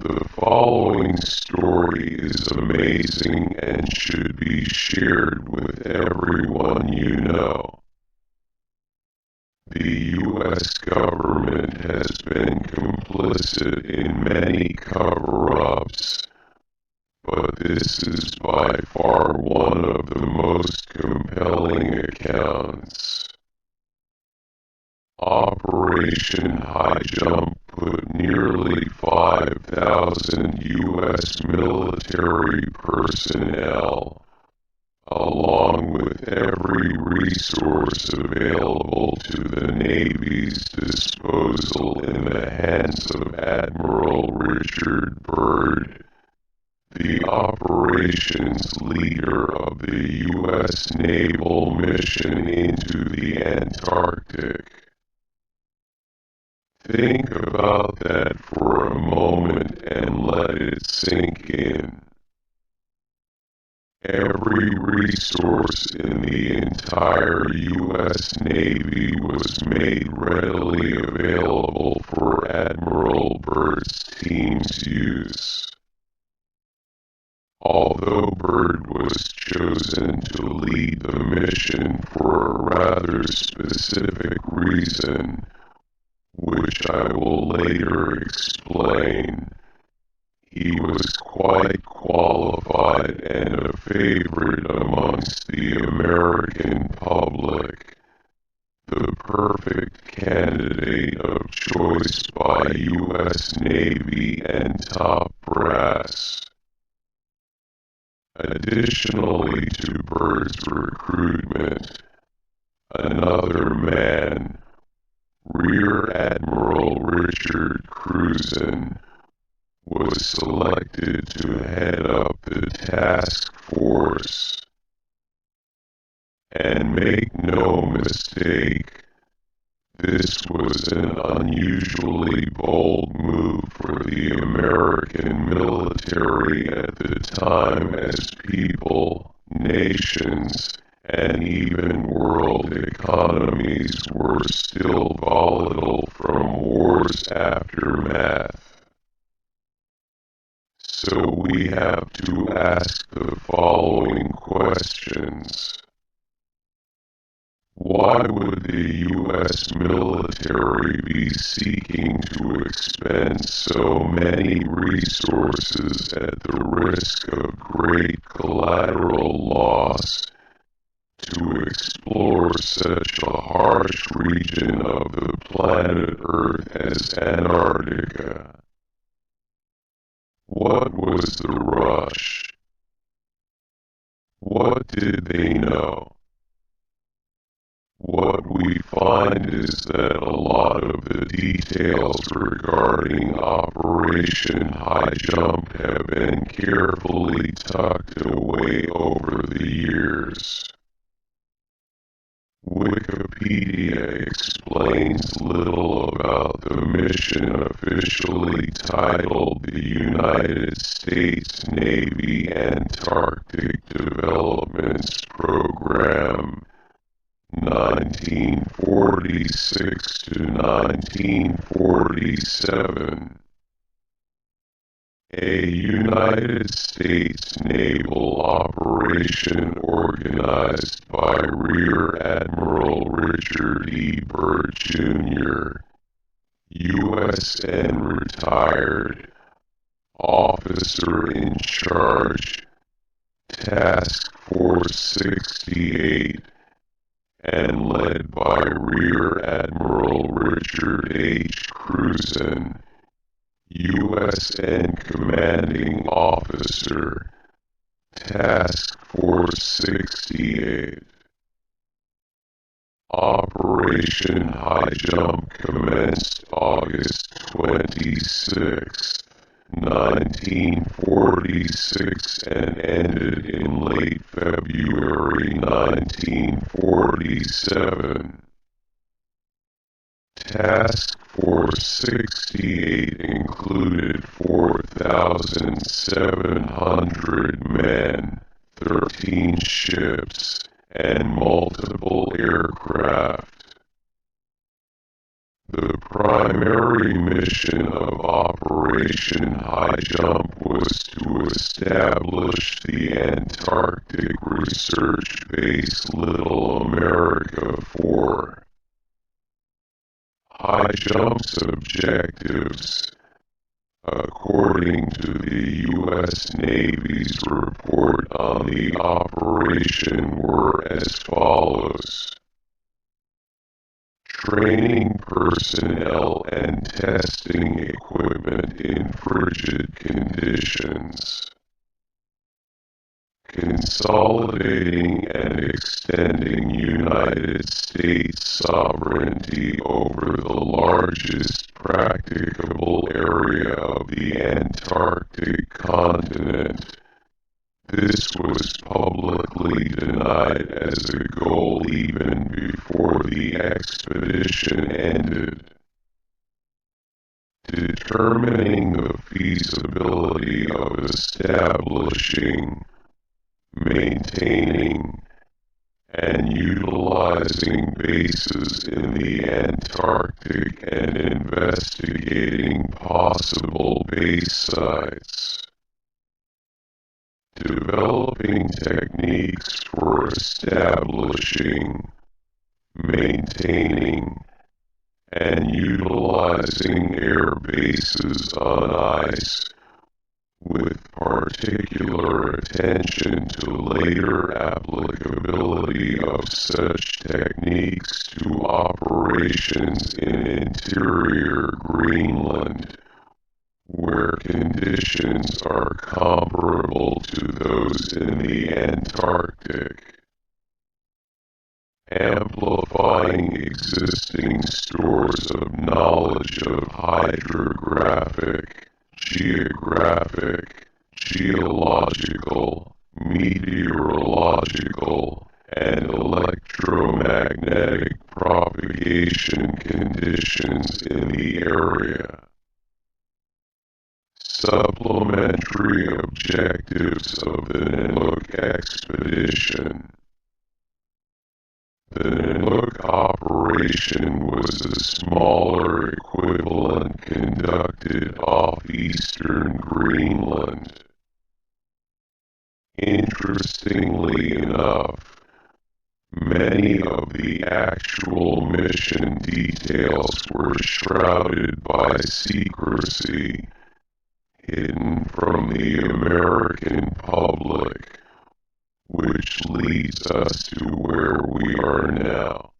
The following story is amazing and should be shared with everyone you know. The U.S. government has been complicit in many cover-ups, but this is by far one of the most compelling accounts. Operation High Jump put nearly 5,000 U.S. military personnel, along with every resource available to the Navy's disposal, in the hands of Admiral Richard Byrd, the operations leader of the U.S. naval mission into the Antarctic. Think about that for a moment and let it sink in. Every resource in the entire U.S. Navy was made readily available for Admiral Byrd's team's use. Although Byrd was chosen to lead the mission for a rather specific reason, which I will later explain, he was quite qualified and a favorite amongst the American public, the perfect candidate of choice by U.S. Navy and top brass. Additionally to Byrd's recruitment, another man, Rear Admiral Richard Cruzen, was selected to head up the task force. And make no mistake, this was an unusually bold move for the American military at the time, as people, nations, and even world economies were still volatile from war's aftermath. So we have to ask the following questions. Why would the U.S. military be seeking to expend so many resources at the risk of great collateral loss to explore such a harsh region of the planet Earth as Antarctica? What was the rush? What did they know? What we find is that a lot of the details regarding Operation High Jump have been carefully tucked away over the years. Wikipedia explains little about the mission officially titled the United States Navy Antarctic Developments Program 1946 to 1947. A United States naval operation organized by Rear Admiral Richard E. Byrd, Jr., U.S.N. retired, officer in charge, Task Force 68, and led by Rear Admiral Richard H. Cruzen, U.S.N. Commanding Officer, Task Force 68. Operation High Jump commenced August 26, 1946 and ended in late February 1947. Task Force 68 included 4,700 men, 13 ships, and multiple aircraft. The primary mission of Operation High Jump was to establish the Antarctic Research Base Little America 4. High Jump's objectives, according to the U.S. Navy's report on the operation, were as follows: training personnel and testing equipment in frigid conditions, consolidating and extending United States sovereignty over the largest practicable area of the Antarctic continent. This was publicly denied as a goal even before the expedition ended. Determining the feasibility of establishing, maintaining, and utilizing bases in the Antarctic and investigating possible base sites. Developing techniques for establishing, maintaining, and utilizing air bases on ice, with particular attention to later applicability of such techniques to operations in interior Greenland, where conditions are comparable to those in the Antarctic. Amplifying existing stores of knowledge of hydrographic, geographic, geological, meteorological, and electromagnetic propagation conditions in the area. Supplementary objectives of the Nanook expedition. The Nanook operation was a smaller equivalent conducted off eastern Greenland. Interestingly enough, many of the actual mission details were shrouded by secrecy, hidden from the American public, which leads us to where we are now.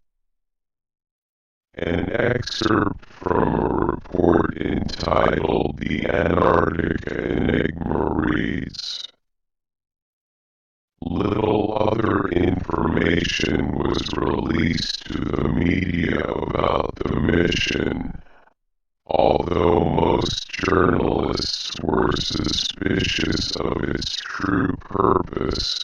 An excerpt from a report entitled "The Antarctica Enigma" reads, little other information was released to the media about the mission, although most journalists were suspicious of its true purpose,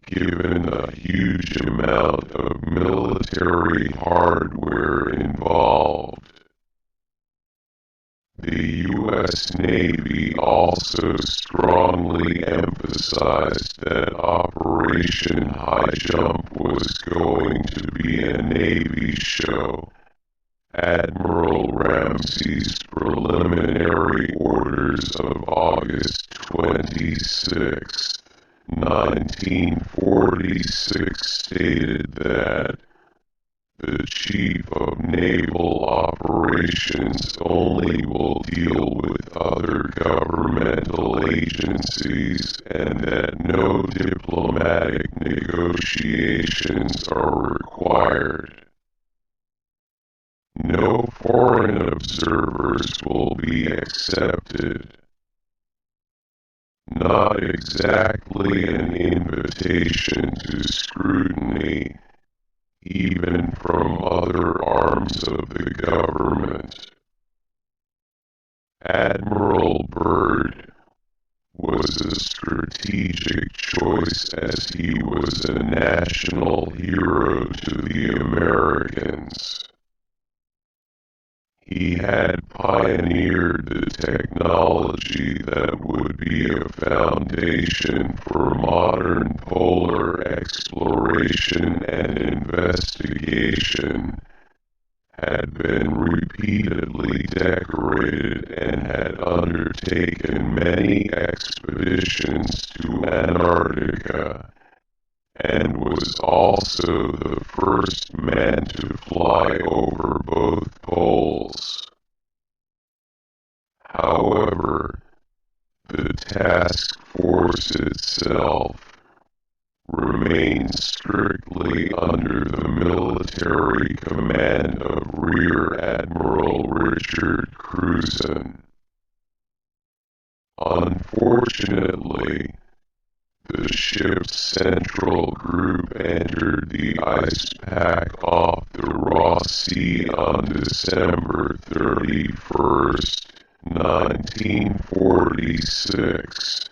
given the huge amount of military hardware involved. The U.S. Navy also strongly emphasized that Operation High Jump was going to be a Navy show. Admiral Ramsey's preliminary orders of August 26, 1946 stated that the Chief of Naval Operations only will deal with other governmental agencies and that no diplomatic negotiations are required. No foreign observers will be accepted. Not exactly an invitation to scrutiny, even from other arms of the government. Admiral Byrd was a strategic choice as he was a national hero to the Americans. He had pioneered the technology that would be a foundation for modern polar exploration and investigation, had been repeatedly decorated and had undertaken many expeditions to Antarctica, and was also the first man to fly over both poles. However, the task force itself remains strictly under the military command of Rear Admiral Richard Cruzen. Unfortunately, the ship's central group entered the ice pack off the Ross Sea on December 31st, 1946,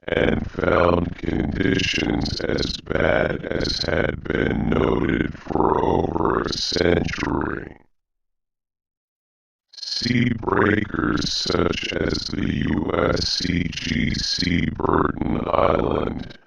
and found conditions as bad as had been noted for over a century. Sea breakers such as the USCG Burton Island,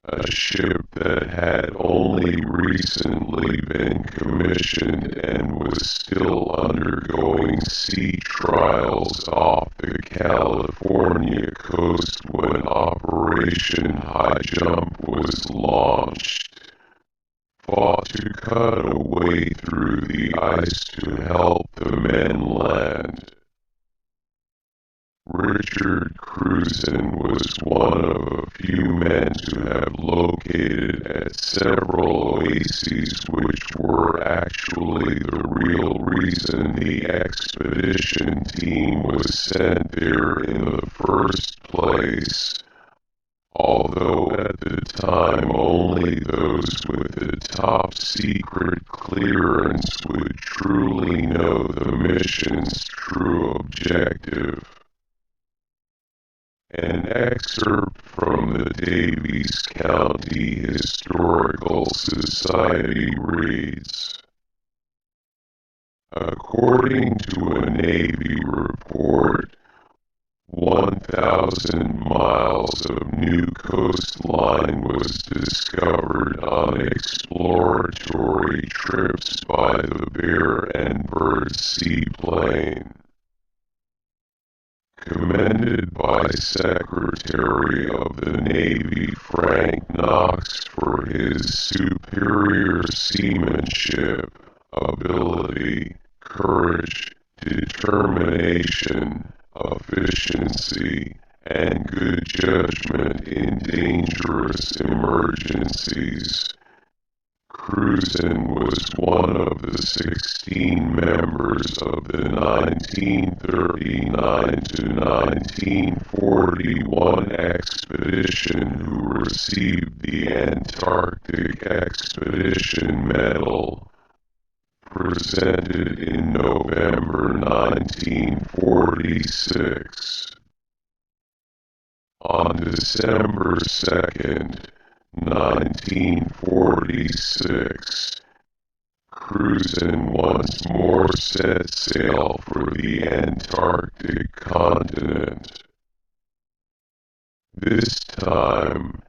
a ship that had only recently been commissioned and was still undergoing sea trials off the California coast when Operation High Jump was launched, fought to cut a way through the ice to help the men land. Richard Cruzen was one of a few men to have located at several oases which were actually the real reason the expedition team was sent there in the first place, although at the time only those with the top secret clearance would truly know the mission's true objective. An excerpt from the Daviess County Historical Society reads, according to a Navy report, 1,000 miles of new coastline was discovered on exploratory trips by the Bear and Bird seaplane. Commended by Secretary of the Navy Frank Knox for his superior seamanship, ability, courage, determination, efficiency, and good judgment in dangerous emergencies. Cruzen was one of the 16 members of the 1939 to 1941 expedition who received the Antarctic Expedition Medal, presented in November 1946. On December 2nd, 1946, Cruzen once more set sail for the Antarctic continent. This time,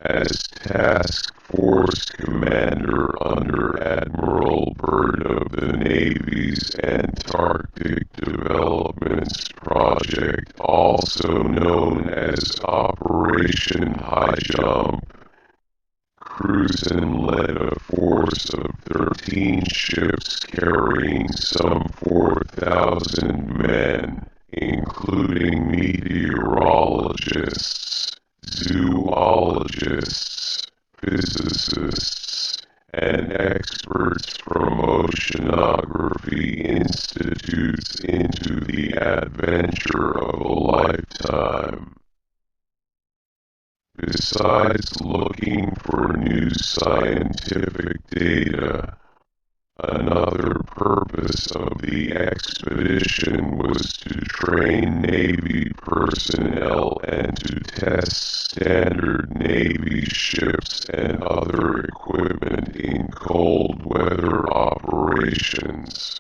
as Task Force Commander under Admiral Byrd of the Navy's Antarctic Developments Project, also known as Operation High Jump, Cruzen led a force of 13 ships carrying some 4,000 men, including meteorologists, zoologists, physicists, and experts from oceanography institutes into the adventure of a lifetime. Besides looking for new scientific data, another purpose of the expedition was to train Navy personnel and to test standard Navy ships and other equipment in cold weather operations.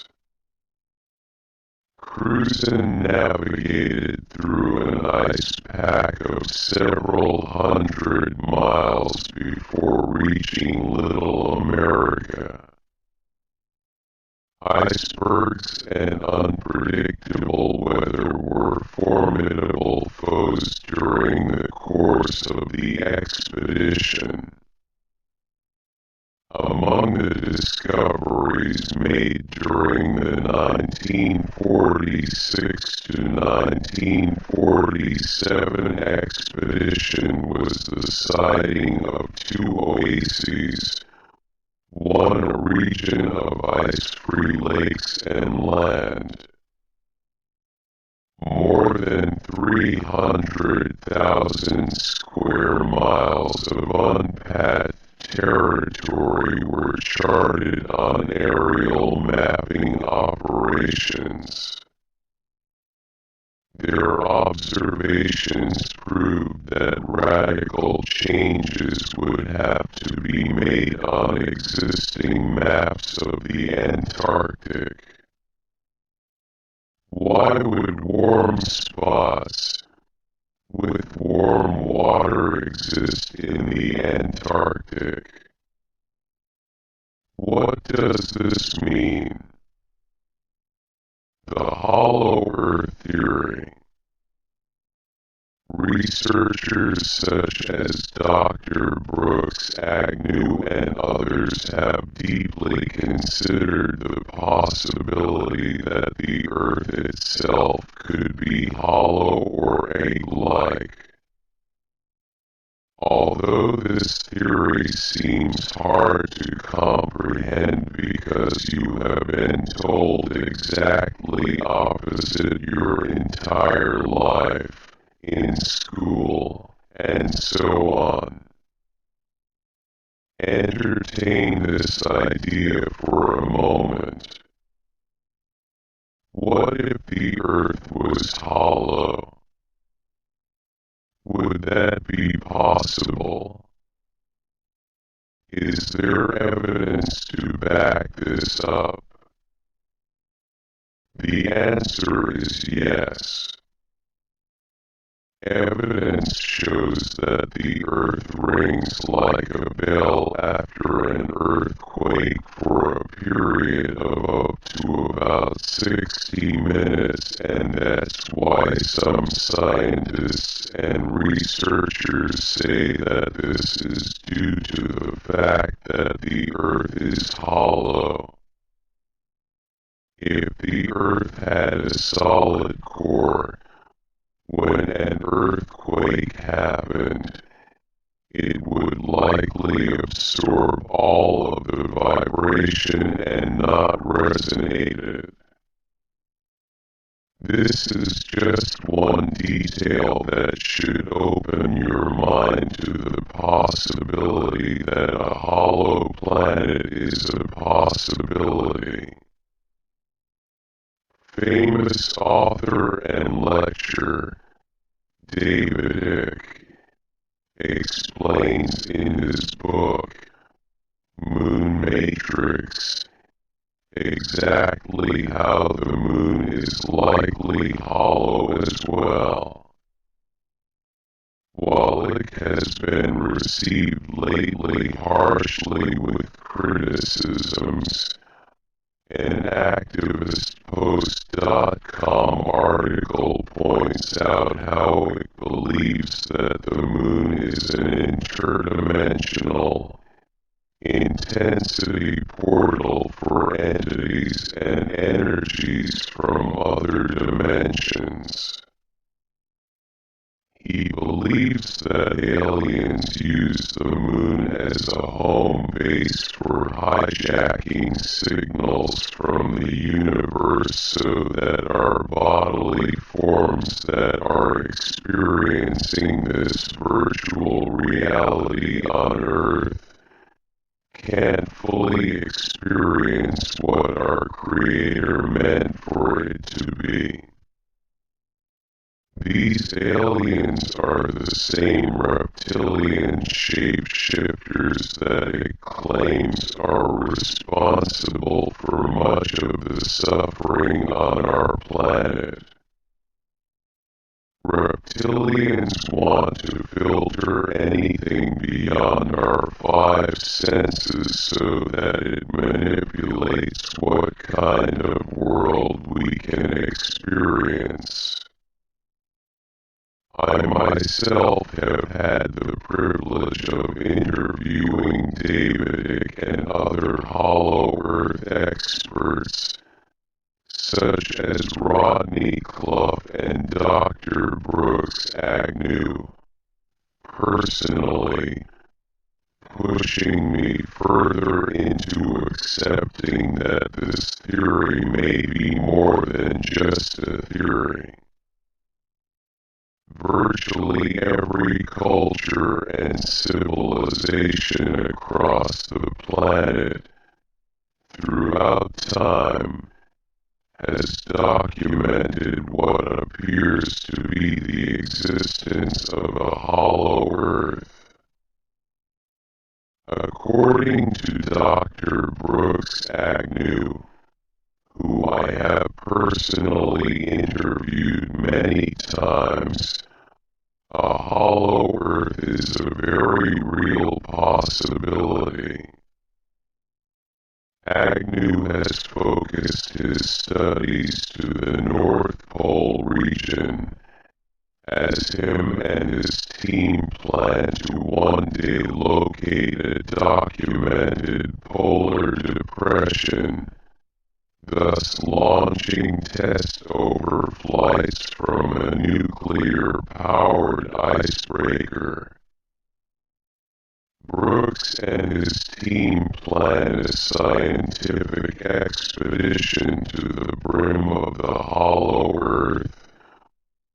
Cruzen navigated through an ice pack of several hundred miles before reaching Little America. Icebergs and unpredictable weather were formidable foes during the course of the expedition. Among the discoveries made during the 1946 to 1947 expedition was the sighting of two oases, one a region of ice-free lakes and land. More than 300,000 square miles of unpacked territory were charted on aerial mapping operations. Their observations proved that radical changes would have to be made on existing maps of the Antarctic. Why would warm spots with warm water exist in the Antarctic? What does this mean? The Hollow Earth theory. Researchers such as Dr. Brooks Agnew and others have deeply considered the possibility that the Earth itself could be hollow or egg-like. Although this theory seems hard to comprehend because you have been told exactly opposite your entire life, in school, and so on. Entertain this idea for a moment. What if the Earth was hollow? Would that be possible? Is there evidence to back this up? The answer is yes. Evidence shows that the Earth rings like a bell after an earthquake for a period of up to about 60 minutes, and that's why some scientists and researchers say that this is due to the fact that the Earth is hollow. If the Earth had a solid core, when an earthquake happened, it would likely absorb all of the vibration and not resonate it. This is just one detail that should open your mind to the possibility that a hollow planet is a possibility. Famous author and lecturer David Icke explains in his book, Moon Matrix, exactly how the moon is likely hollow as well. While Icke has been received lately harshly with criticisms, an ActivistPost.com article points out how it believes that the moon is an interdimensional intensity portal for entities and energies from other dimensions. He believes that aliens use the moon as a home base for hijacking signals from the universe so that our bodily forms that are experiencing this virtual reality on Earth can't fully experience what our Creator meant for it to be. These aliens are the same reptilian shapeshifters that it claims are responsible for much of the suffering on our planet. reptilians want to filter anything beyond our five senses so that it manipulates what kind of world we can experience. I myself have had the privilege of interviewing David Icke and other Hollow Earth experts, such as Rodney Clough and Dr. Brooks Agnew, personally pushing me further into accepting that this theory may be more than just a theory. Virtually every culture and civilization across the planet, throughout time, has documented what appears to be the existence of a hollow Earth. According to Dr. Brooks Agnew, who I have personally interviewed many times, a hollow Earth is a very real possibility. Agnew has focused his studies to the North Pole region, as him and his team plan to one day locate a documented polar depression, thus launching test overflights from a nuclear-powered icebreaker. Brooks and his team plan a scientific expedition to the brim of the hollow Earth,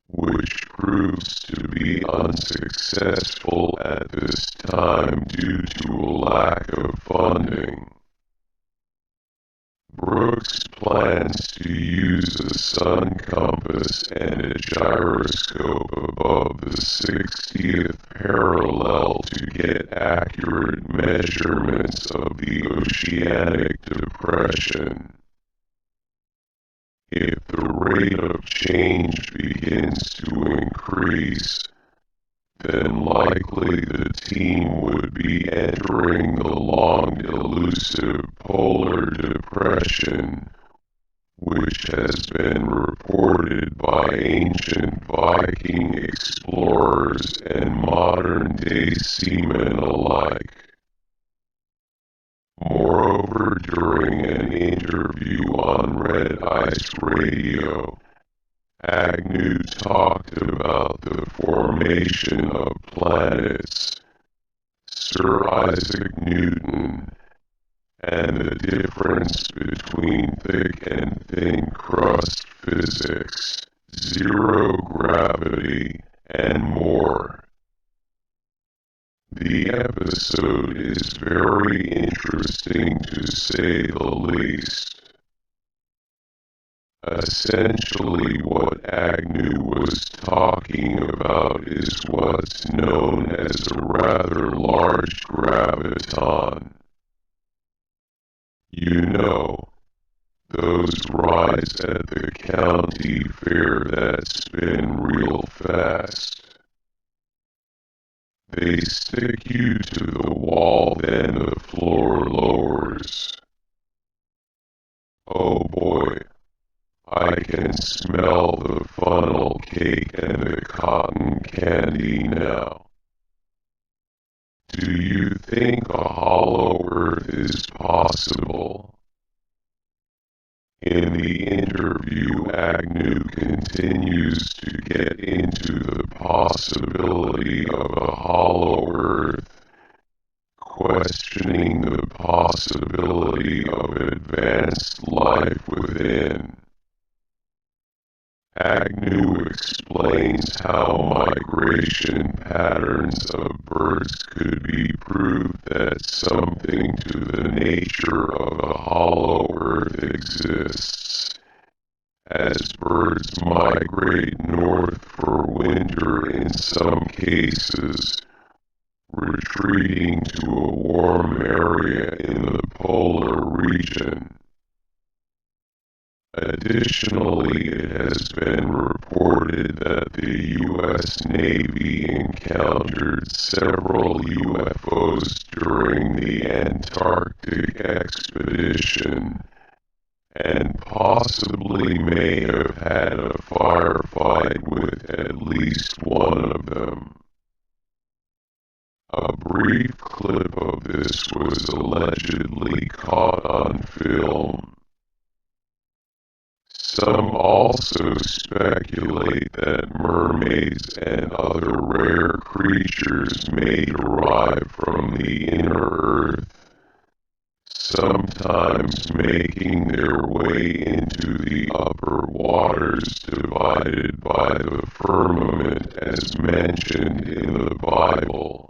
which proves to be unsuccessful at this time due to a lack of funding. Brooks plans to use a sun compass and a gyroscope above the 60th parallel to get accurate measurements of the oceanic depression. If the rate of change begins to increase, then likely the team would be entering the long elusive polar depression, which has been reported by ancient Viking explorers and modern-day seamen alike. Moreover, during an interview on Red Ice Radio, Agnew talked about the formation of planets, Sir Isaac Newton, and the difference between thick and thin crust physics, zero gravity, and more. The episode is very interesting to say the least. Essentially what Agnew was talking about is what's known as a rather large graviton. You know, those rides at the county fair that spin real fast. They stick you to the wall, then the floor lowers. Oh boy. I can smell the funnel cake and the cotton candy now. Do you think a hollow Earth is possible? In the interview, Agnew continues to get into the possibility of a hollow Earth, questioning the possibility of advanced life within. Agnew explains how migration patterns of birds could be proof that something to the nature of a hollow Earth exists, as birds migrate north for winter in some cases, retreating to a warm area in the polar region. Additionally, it has been reported that the U.S. Navy encountered several UFOs during the Antarctic expedition, and possibly may have had a firefight with at least one of them. A brief clip of this was allegedly caught on film. Some also speculate that mermaids and other rare creatures may derive from the inner earth, sometimes making their way into the upper waters divided by the firmament as mentioned in the Bible.